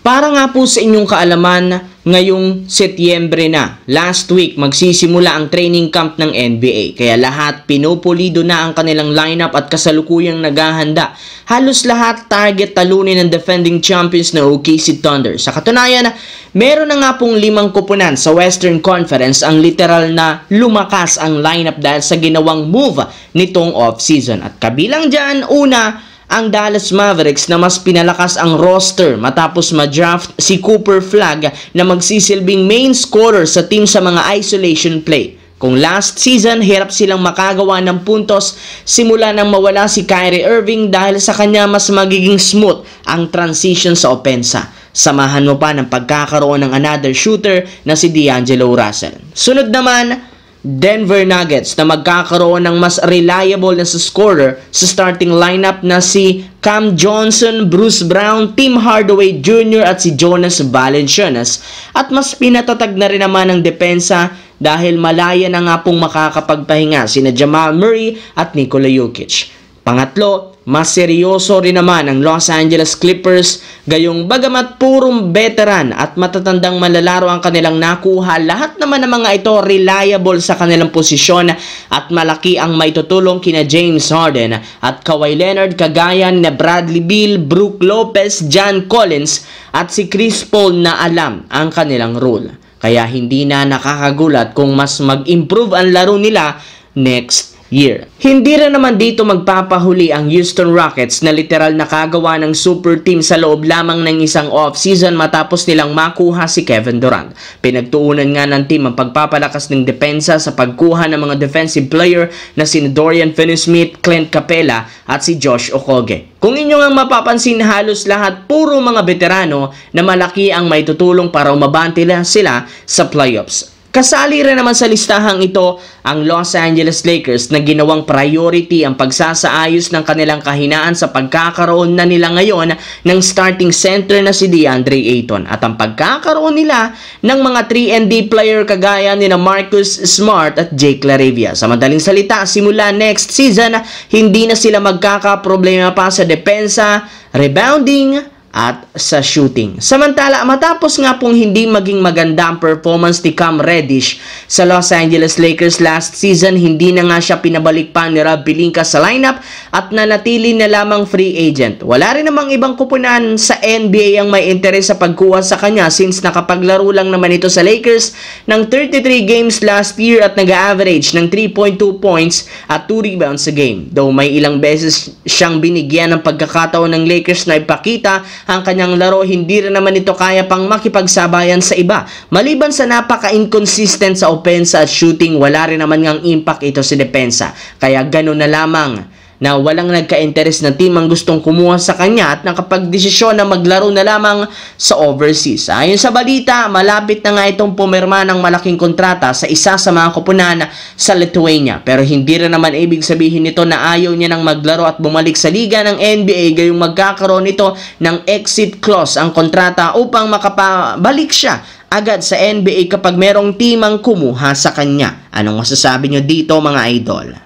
Para nga po sa inyong kaalaman, ngayong Setyembre na, last week, magsisimula ang training camp ng NBA. Kaya lahat pinupulido na ang kanilang lineup at kasalukuyang naghahanda. Halos lahat target talunin ng defending champions na OKC Thunder. Sa katunayan, meron na nga pong 5 kupunan sa Western Conference ang literal na lumakas ang lineup dahil sa ginawang move nitong off-season. At kabilang dyan, una, ang Dallas Mavericks na mas pinalakas ang roster matapos ma-draft si Cooper Flagg na magsisilbing main scorer sa team sa mga isolation play. Kung last season, hirap silang makagawa ng puntos simula nang mawala si Kyrie Irving dahil sa kanya mas magiging smooth ang transition sa opensa. Samahan mo pa ng pagkakaroon ng another shooter na si D'Angelo Russell. Sunod naman, Denver Nuggets na magkakaroon ng mas reliable na scorer sa starting lineup na si Cam Johnson, Bruce Brown, Tim Hardaway Jr. at si Jonas Valanciunas, at mas pinatatag na rin naman ang depensa dahil malaya na nga pong makakapagpahinga sina Jamal Murray at Nikola Jokic. Pangatlo, mas seryoso rin naman ang Los Angeles Clippers, gayong bagamat purong veteran at matatandang malalaro ang kanilang nakuha, lahat naman ng mga ito reliable sa kanilang posisyon at malaki ang maitutulong kina James Harden at Kawhi Leonard kagaya ni Bradley Beal, Brook Lopez, John Collins at si Chris Paul na alam ang kanilang role. Kaya hindi na nakakagulat kung mas mag-improve ang laro nila next year. Hindi rin naman dito magpapahuli ang Houston Rockets na literal nakagawa ng super team sa loob lamang ng isang off-season matapos nilang makuha si Kevin Durant. Pinagtuunan nga ng team ang pagpapalakas ng depensa sa pagkuha ng mga defensive player na si Dorian Finney-Smith, Clint Capela at si Josh Okogie. Kung inyo nga mapapansin, halos lahat puro mga veterano na malaki ang maitutulong para umabante sila sa playoffs. Kasali rin naman sa listahang ito ang Los Angeles Lakers na ginawang priority ang pagsasaayos ng kanilang kahinaan sa pagkakaroon na nila ngayon ng starting center na si DeAndre Ayton at ang pagkakaroon nila ng mga 3-and-D player kagaya ni Marcus Smart at Jake LaRavia. Sa madaling salita, simula next season, hindi na sila magkakaproblema pa sa depensa, rebounding, at sa shooting. Samantala, matapos nga pong hindi maging maganda ang performance ni Cam Reddish sa Los Angeles Lakers last season, hindi na nga siya pinabalik pa ni Rob Pelinka sa lineup at nanatili na lamang free agent. Wala rin namang ibang kupunan sa NBA ang may interes sa pagkuha sa kanya since nakapaglaro lang naman ito sa Lakers ng 33 games last year at nag-average ng 3.2 points at 2 rebounds a game. Though may ilang beses siyang binigyan ng pagkakataon ng Lakers na ipakita ang kanyang laro, hindi rin naman ito kaya pang makipagsabayan sa iba. Maliban sa napaka-inconsistent sa opensa at shooting, wala rin naman ngang impact ito sa depensa. Kaya ganun na lamang na walang nagka-interes na team ang gustong kumuha sa kanya at nakapagdesisyon na maglaro na lamang sa overseas. Ayon sa balita, malapit na nga itong pumirma ng malaking kontrata sa isa sa mga kupunan sa Lithuania. Pero hindi rin naman ibig sabihin nito na ayaw niya nang maglaro at bumalik sa liga ng NBA, gayong magkakaroon nito ng exit clause ang kontrata upang makabalik siya agad sa NBA kapag merong team ang kumuha sa kanya. Anong masasabi nyo dito mga idol?